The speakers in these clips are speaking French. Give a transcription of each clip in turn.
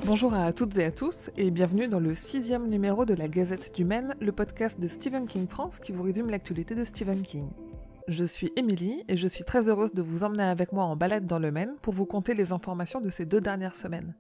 Bonjour à toutes et à tous et bienvenue dans le 6e numéro de la Gazette du Maine, le podcast de Stephen King France qui vous résume l'actualité de Stephen King. Je suis Émilie et je suis très heureuse de vous emmener avec moi en balade dans le Maine pour vous conter les informations de ces 2 dernières semaines.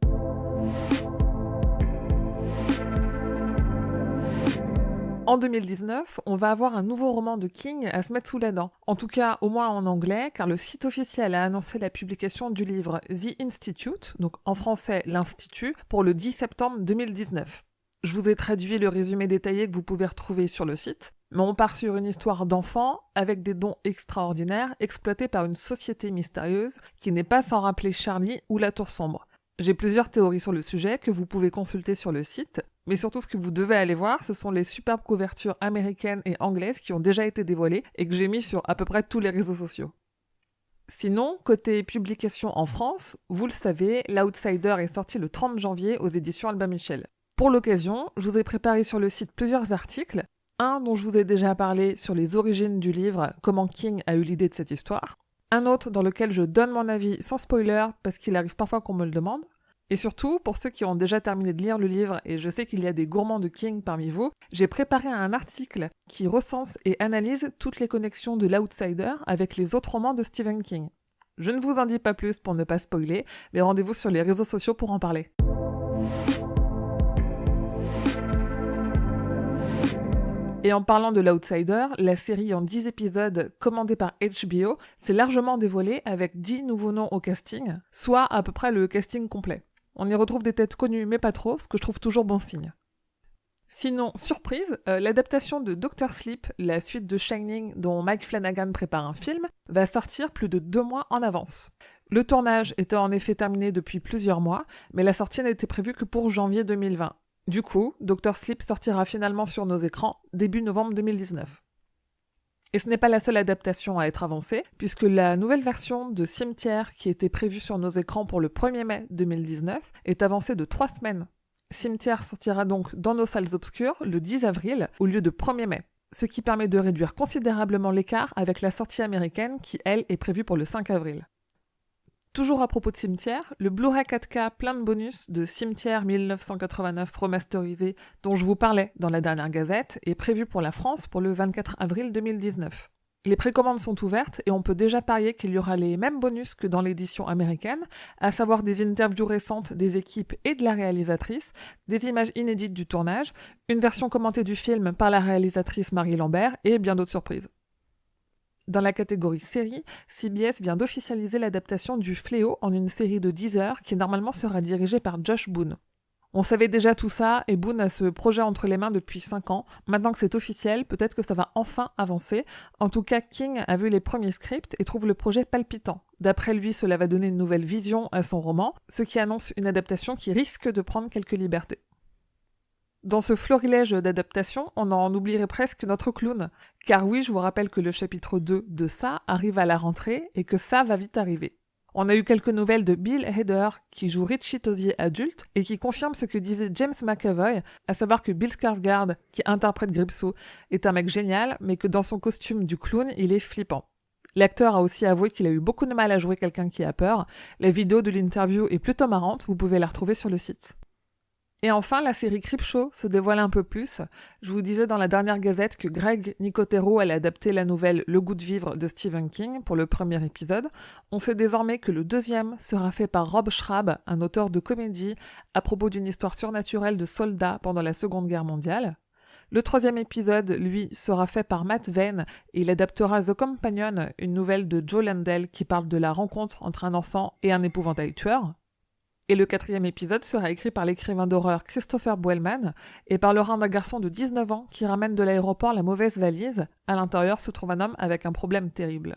En 2019, on va avoir un nouveau roman de King à se mettre sous la dent. En tout cas, au moins en anglais, car le site officiel a annoncé la publication du livre The Institute, donc en français l'Institut, pour le 10 septembre 2019. Je vous ai traduit le résumé détaillé que vous pouvez retrouver sur le site, mais on part sur une histoire d'enfant avec des dons extraordinaires exploités par une société mystérieuse qui n'est pas sans rappeler Charlie ou la Tour Sombre. J'ai plusieurs théories sur le sujet que vous pouvez consulter sur le site, mais surtout ce que vous devez aller voir, ce sont les superbes couvertures américaines et anglaises qui ont déjà été dévoilées et que j'ai mis sur à peu près tous les réseaux sociaux. Sinon, côté publication en France, vous le savez, l'Outsider est sorti le 30 janvier aux éditions Albin Michel. Pour l'occasion, je vous ai préparé sur le site plusieurs articles, un dont je vous ai déjà parlé sur les origines du livre, comment King a eu l'idée de cette histoire, un autre dans lequel je donne mon avis sans spoiler parce qu'il arrive parfois qu'on me le demande, et surtout, pour ceux qui ont déjà terminé de lire le livre, et je sais qu'il y a des gourmands de King parmi vous, j'ai préparé un article qui recense et analyse toutes les connexions de l'Outsider avec les autres romans de Stephen King. Je ne vous en dis pas plus pour ne pas spoiler, mais rendez-vous sur les réseaux sociaux pour en parler. Et en parlant de l'Outsider, la série en 10 épisodes commandée par HBO s'est largement dévoilée avec 10 nouveaux noms au casting, soit à peu près le casting complet. On y retrouve des têtes connues mais pas trop, ce que je trouve toujours bon signe. Sinon, surprise, l'adaptation de Dr. Sleep, la suite de Shining dont Mike Flanagan prépare un film, va sortir plus de 2 mois en avance. Le tournage était en effet terminé depuis plusieurs mois, mais la sortie n'était prévue que pour janvier 2020. Du coup, Dr. Sleep sortira finalement sur nos écrans début novembre 2019. Et ce n'est pas la seule adaptation à être avancée, puisque la nouvelle version de Cimetière qui était prévue sur nos écrans pour le 1er mai 2019 est avancée de 3 semaines. Cimetière sortira donc dans nos salles obscures le 10 avril au lieu de 1er mai, ce qui permet de réduire considérablement l'écart avec la sortie américaine qui, elle, est prévue pour le 5 avril. Toujours à propos de Cimetière, le Blu-ray 4K plein de bonus de Cimetière 1989 remasterisé dont je vous parlais dans la dernière gazette est prévu pour la France pour le 24 avril 2019. Les précommandes sont ouvertes et on peut déjà parier qu'il y aura les mêmes bonus que dans l'édition américaine, à savoir des interviews récentes des équipes et de la réalisatrice, des images inédites du tournage, une version commentée du film par la réalisatrice Marie Lambert et bien d'autres surprises. Dans la catégorie série, CBS vient d'officialiser l'adaptation du Fléau en une série de 10 heures qui normalement sera dirigée par Josh Boone. On savait déjà tout ça et Boone a ce projet entre les mains depuis 5 ans. Maintenant que c'est officiel, peut-être que ça va enfin avancer. En tout cas, King a vu les premiers scripts et trouve le projet palpitant. D'après lui, cela va donner une nouvelle vision à son roman, ce qui annonce une adaptation qui risque de prendre quelques libertés. Dans ce florilège d'adaptation, on en oublierait presque notre clown. Car oui, je vous rappelle que le chapitre 2 de Ça arrive à la rentrée et que ça va vite arriver. On a eu quelques nouvelles de Bill Hader, qui joue Richie Tozier adulte, et qui confirme ce que disait James McAvoy, à savoir que Bill Skarsgård, qui interprète Gripsou, est un mec génial, mais que dans son costume du clown, il est flippant. L'acteur a aussi avoué qu'il a eu beaucoup de mal à jouer quelqu'un qui a peur. La vidéo de l'interview est plutôt marrante, vous pouvez la retrouver sur le site. Et enfin, la série Creepshow se dévoile un peu plus. Je vous disais dans la dernière gazette que Greg Nicotero allait adapter la nouvelle Le goût de vivre de Stephen King pour le premier épisode. On sait désormais que le deuxième sera fait par Rob Schrab, un auteur de comédie, à propos d'une histoire surnaturelle de soldats pendant la Seconde Guerre mondiale. Le 3e épisode, lui, sera fait par Matt Vane et il adaptera The Companion, une nouvelle de Joe Landell qui parle de la rencontre entre un enfant et un épouvantail tueur. Et le 4e épisode sera écrit par l'écrivain d'horreur Christopher Boellman et parlera d'un garçon de 19 ans qui ramène de l'aéroport la mauvaise valise. À l'intérieur se trouve un homme avec un problème terrible.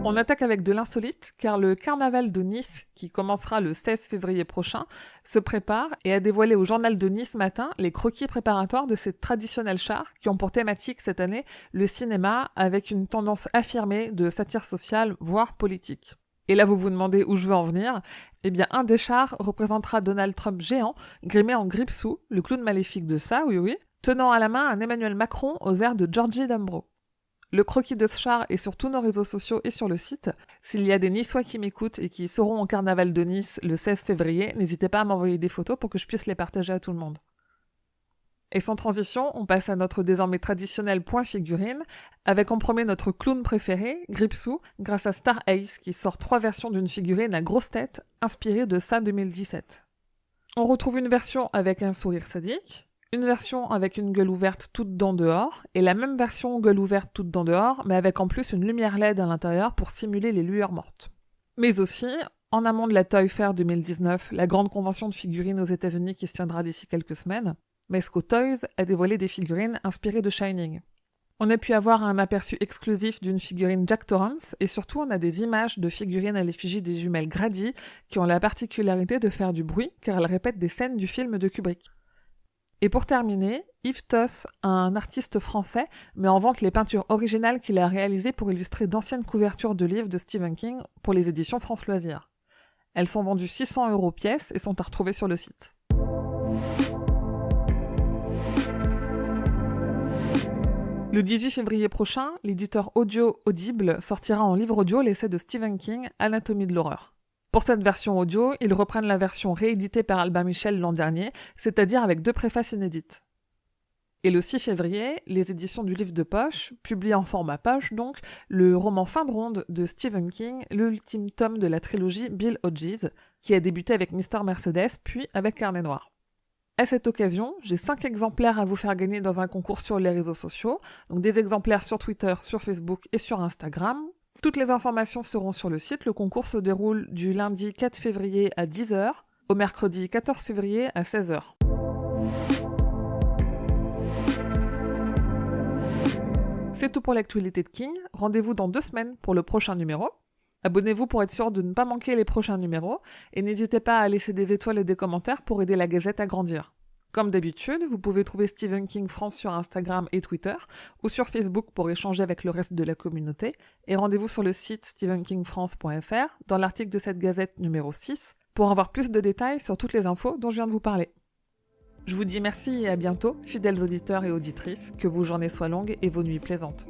On attaque avec de l'insolite car le carnaval de Nice, qui commencera le 16 février prochain, se prépare et a dévoilé au journal de Nice Matin les croquis préparatoires de ces traditionnels chars qui ont pour thématique cette année le cinéma avec une tendance affirmée de satire sociale, voire politique. Et là vous vous demandez où je veux en venir. Eh bien un des chars représentera Donald Trump géant, grimé en Gripsou, le clown maléfique de Ça, oui, tenant à la main un Emmanuel Macron aux airs de Georgie Dambro. Le croquis de ce char est sur tous nos réseaux sociaux et sur le site. S'il y a des Niçois qui m'écoutent et qui seront au carnaval de Nice le 16 février, n'hésitez pas à m'envoyer des photos pour que je puisse les partager à tout le monde. Et sans transition, on passe à notre désormais traditionnel point figurine, avec en premier notre clown préféré, Gripsou, grâce à Star Ace, qui sort 3 versions d'une figurine à grosse tête, inspirée de ça 2017. On retrouve une version avec un sourire sadique, une version avec une gueule ouverte toute dents dehors, et la même version gueule ouverte toute dents dehors, mais avec en plus une lumière LED à l'intérieur pour simuler les lueurs mortes. Mais aussi, en amont de la Toy Fair 2019, la grande convention de figurines aux États-Unis qui se tiendra d'ici quelques semaines, Mezco Toys a dévoilé des figurines inspirées de Shining. On a pu avoir un aperçu exclusif d'une figurine Jack Torrance, et surtout on a des images de figurines à l'effigie des jumelles Grady, qui ont la particularité de faire du bruit, car elles répètent des scènes du film de Kubrick. Et pour terminer, Yves Toss, un artiste français, met en vente les peintures originales qu'il a réalisées pour illustrer d'anciennes couvertures de livres de Stephen King pour les éditions France Loisirs. Elles sont vendues 600 € pièce et sont à retrouver sur le site. Le 18 février prochain, l'éditeur audio Audible sortira en livre audio l'essai de Stephen King, Anatomie de l'horreur. Pour cette version audio, ils reprennent la version rééditée par Albin Michel l'an dernier, c'est-à-dire avec 2 préfaces inédites. Et le 6 février, les éditions du livre de poche publient en format poche donc le roman Fin de ronde de Stephen King, l'ultime tome de la trilogie Bill Hodges, qui a débuté avec Mr. Mercedes puis avec Carnet Noir. À cette occasion, j'ai 5 exemplaires à vous faire gagner dans un concours sur les réseaux sociaux, donc des exemplaires sur Twitter, sur Facebook et sur Instagram. Toutes les informations seront sur le site. Le concours se déroule du lundi 4 février à 10h au mercredi 14 février à 16h. C'est tout pour l'actualité de King. Rendez-vous dans 2 semaines pour le prochain numéro. Abonnez-vous pour être sûr de ne pas manquer les prochains numéros et n'hésitez pas à laisser des étoiles et des commentaires pour aider la Gazette à grandir. Comme d'habitude, vous pouvez trouver Stephen King France sur Instagram et Twitter ou sur Facebook pour échanger avec le reste de la communauté et rendez-vous sur le site stephenkingfrance.fr dans l'article de cette Gazette numéro 6 pour avoir plus de détails sur toutes les infos dont je viens de vous parler. Je vous dis merci et à bientôt, fidèles auditeurs et auditrices, que vos journées soient longues et vos nuits plaisantes.